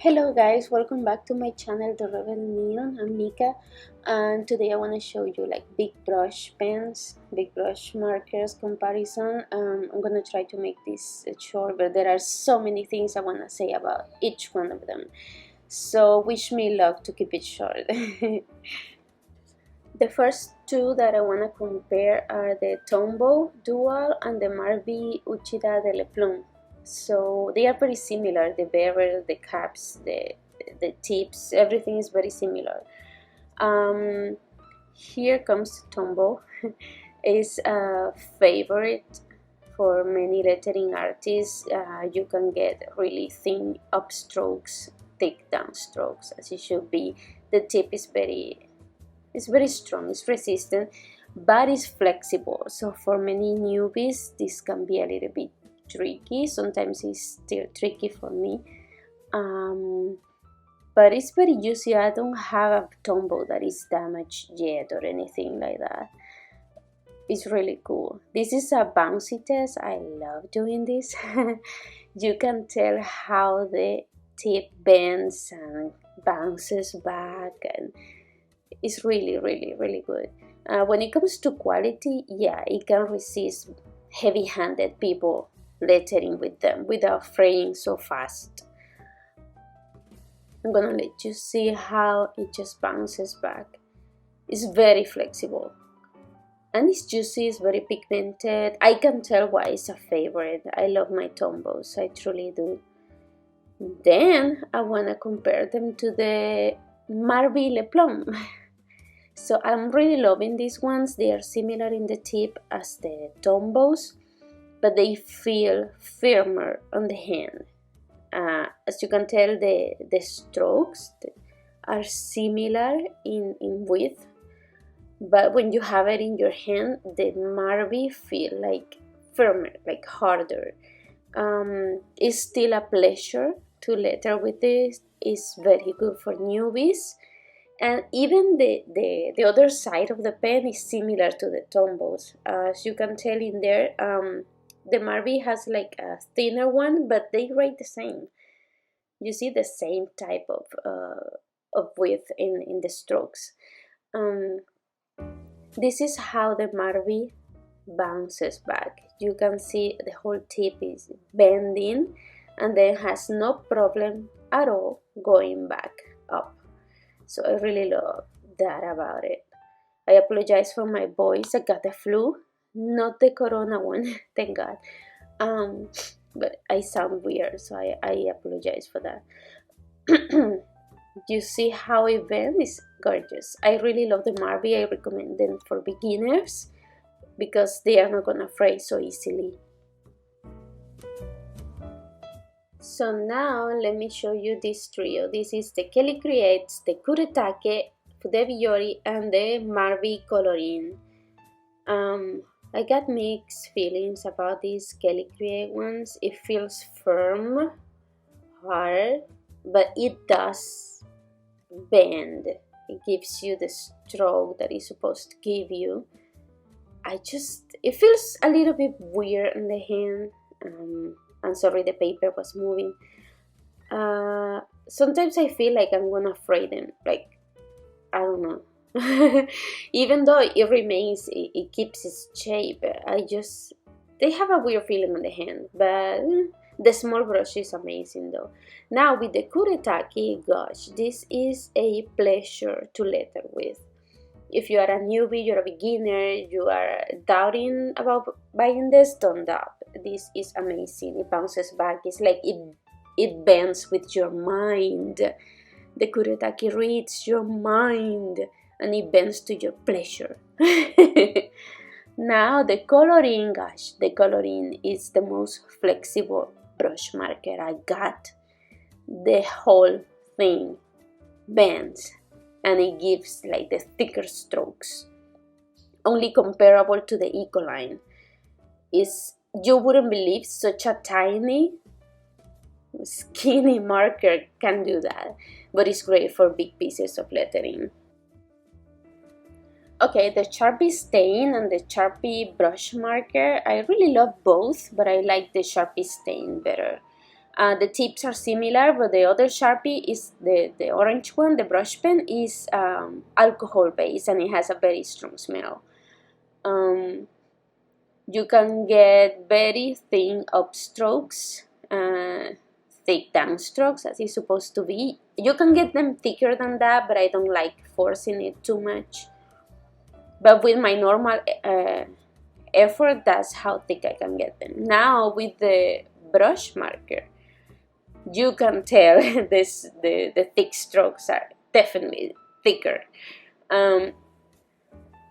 Hello guys, welcome back to my channel The Rebel Neon. I'm Nika, and today I want to show you like big brush pens, big brush markers comparison. I'm gonna try to make this short, but there are so many things I want to say about each one of them, so wish me luck to keep it short. The first two that I want to compare are the Tombow Dual and the MERMAID Uchida de Le Plum. So they are very similar, the barrel, the caps, the tips, everything is very similar. Here comes Tombow. It's a favorite for many lettering artists. You can get really thin upstrokes, thick downstrokes, as it should be. The tip is very strong, it's resistant, but it's flexible. So for many newbies, this can be a little bit tricky. Sometimes it's still tricky for me, but it's very juicy. I don't have a Tombow that is damaged yet or anything like that. It's really cool. This is a bouncy test. I love doing this. You can tell how the tip bends and bounces back, and it's really good. When it comes to quality, yeah, it can resist heavy-handed people lettering with them without fraying so fast. I'm gonna let you see how it just bounces back. It's very flexible and it's juicy, it's very pigmented. I can tell why it's a favorite. I love my Tombows, I truly do. Then I want to compare them to the MERMAID Le Plum. So I'm really loving these ones. They are similar in the tip as the Tombows, but they feel firmer on the hand. As you can tell, the strokes are similar in width, but when you have it in your hand, the MERMAID feel like firmer, like harder. It's still a pleasure to letter with this. It's very good for newbies. And even the other side of the pen is similar to the Tombows. As you can tell in there, the MERMAID has like a thinner one, but they rate the same. You see the same type of width in the strokes. This is how the MERMAID bounces back. You can see the whole tip is bending and then has no problem at all going back up. So I really love that about it. I apologize for my voice. I got the flu, not the corona one, thank God. But I sound weird, so I apologize for that. You see how it bends? It's gorgeous. I really love the MERMAID. I recommend them for beginners because they are not gonna fray so easily. So now let me show you this trio. This is the Kelly Creates, the Kuretake, the Viori, and the MERMAID Coloring. I got mixed feelings about these Kelly Create ones. It feels firm, hard, but it does bend. It gives you the stroke that it's supposed to give you. It feels a little bit weird in the hand. I'm sorry, the paper was moving. Sometimes I feel like I'm gonna fray them, like, I don't know. Even though it remains, it keeps its shape, they have a weird feeling on the hand, but the small brush is amazing though. Now with the Kuretake, gosh, this is a pleasure to letter with. If you are a newbie, you're a beginner, you are doubting about buying this, don't doubt. This is amazing. It bounces back. It's like it bends with your mind. The Kuretake reads your mind and it bends to your pleasure. Now the Coloring, gosh, the Coloring is the most flexible brush marker I got. The whole thing bends and it gives like the thicker strokes. Only comparable to the ECOLINE. You wouldn't believe such a tiny, skinny marker can do that, but it's great for big pieces of lettering. Okay, the Sharpie stain and the Sharpie brush marker, I really love both, but I like the Sharpie stain better. The tips are similar, but the other Sharpie is the orange one, the brush pen, is alcohol based and it has a very strong smell. You can get very thin upstrokes, thick downstrokes as it's supposed to be. You can get them thicker than that, but I don't like forcing it too much. But with my normal effort, that's how thick I can get them. Now with the brush marker, you can tell the thick strokes are definitely thicker.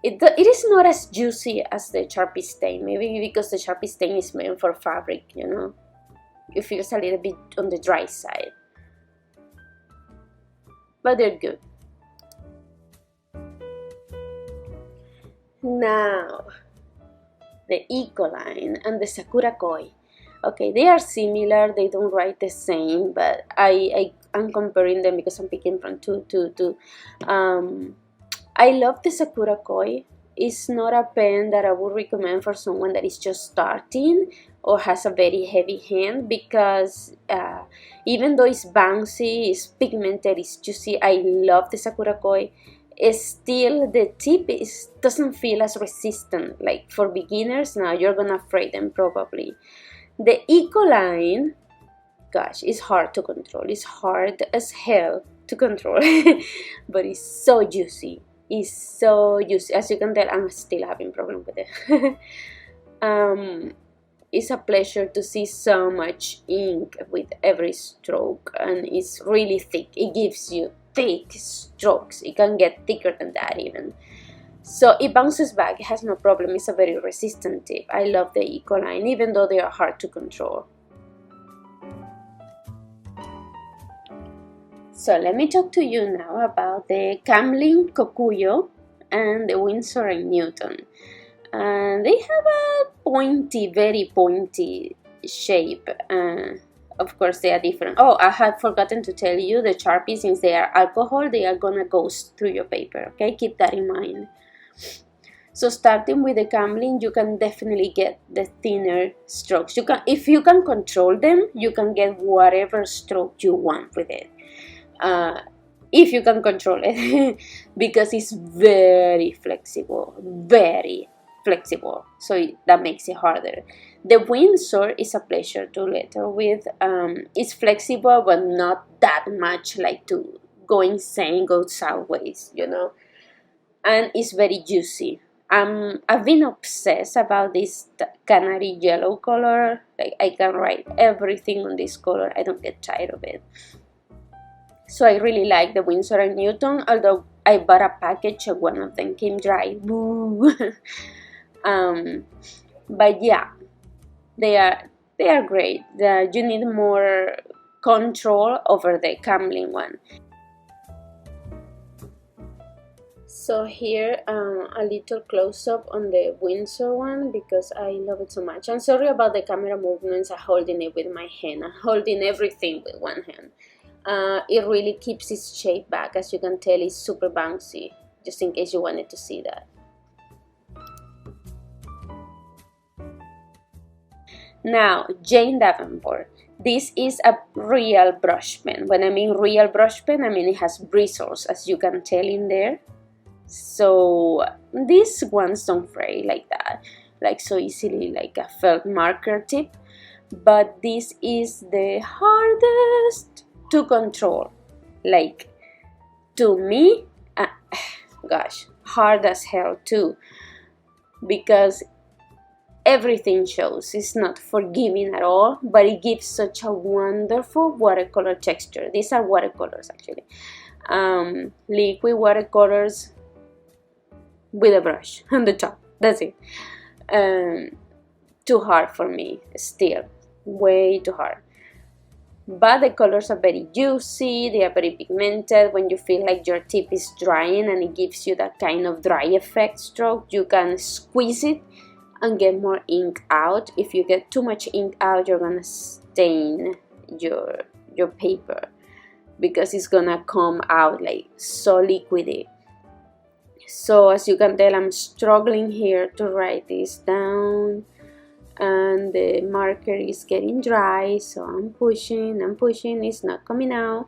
It is not as juicy as the Sharpie stain, maybe because the Sharpie stain is meant for fabric, you know. It feels a little bit on the dry side, but they're good. Now, the ECOLINE and the Sakura Koi. Okay, they are similar, they don't write the same, but I'm comparing them because I'm picking from two. I love the Sakura Koi. It's not a pen that I would recommend for someone that is just starting or has a very heavy hand, because even though it's bouncy, it's pigmented, it's juicy, I love the Sakura Koi. Still, the tip doesn't feel as resistant. Like for beginners, now you're gonna fray them probably. The ECOLINE, gosh, it's hard to control. It's hard as hell to control, but it's so juicy. It's so juicy. As you can tell, I'm still having problems with it. It's a pleasure to see so much ink with every stroke, and it's really thick. It gives you thick strokes. It can get thicker than that even. So it bounces back, it has no problem. It's a very resistant tip. I love the ECOLINE, even though they are hard to control. So let me talk to you now about the Camlin KOKUYO and the Winsor & Newton. They have a pointy, very pointy shape. Of course, they are different. Oh, I had forgotten to tell you, the Sharpie, since they are alcohol, they are gonna go through your paper, okay? Keep that in mind. So starting with the Camlin, you can definitely get the thinner strokes. If you can control them, you can get whatever stroke you want with it. If you can control it, because it's very flexible, so that makes it harder. The Windsor is a pleasure to letter with. It's flexible, but not that much like to go insane, go sideways, you know. And it's very juicy. I've been obsessed about this canary yellow color. Like, I can write everything on this color. I don't get tired of it. So I really like the Winsor & Newton, although I bought a package and one of them came dry. Boo! But yeah, they are great. You need more control over the Camlin one. So here, a little close-up on the Winsor one, because I love it so much. I'm sorry about the camera movements. I'm holding it with my hand. I'm holding everything with one hand. It really keeps its shape back. As you can tell, it's super bouncy, just in case you wanted to see that. Now, Jane Davenport. This is a real brush pen. When I mean real brush pen, I mean it has bristles, as you can tell in there. So these ones don't fray like that, like so easily, like a felt marker tip. But this is the hardest to control. Like, to me, gosh, hard as hell too, because everything shows. It's not forgiving at all, but it gives such a wonderful watercolor texture. These are watercolors, actually. Liquid watercolors with a brush on the top. That's it. Too hard for me still. Way too hard. But the colors are very juicy. They are very pigmented. When you feel like your tip is drying and it gives you that kind of dry effect stroke, you can squeeze it and get more ink out. If you get too much ink out, you're gonna stain your paper, because it's gonna come out like so liquidy. So as you can tell, I'm struggling here to write this down. and the marker is getting dry, so I'm pushing, it's not coming out.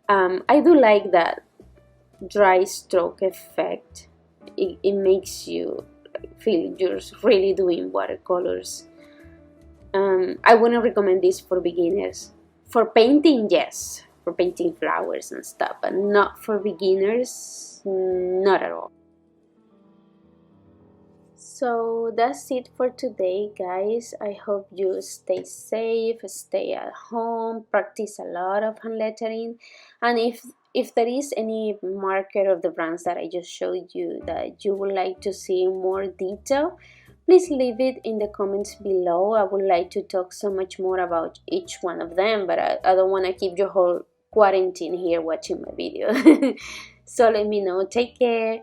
I do like that dry stroke effect. It makes you feel you're really doing watercolors. I wouldn't recommend this for beginners. For painting, yes, for painting flowers and stuff, but not for beginners, not at all. So that's it for today, guys. I hope you stay safe, stay at home, practice a lot of hand lettering, and if there is any marker of the brands that I just showed you that you would like to see in more detail, please leave it in the comments below. I would like to talk so much more about each one of them, but I don't want to keep your whole quarantine here watching my video. So let me know. Take care.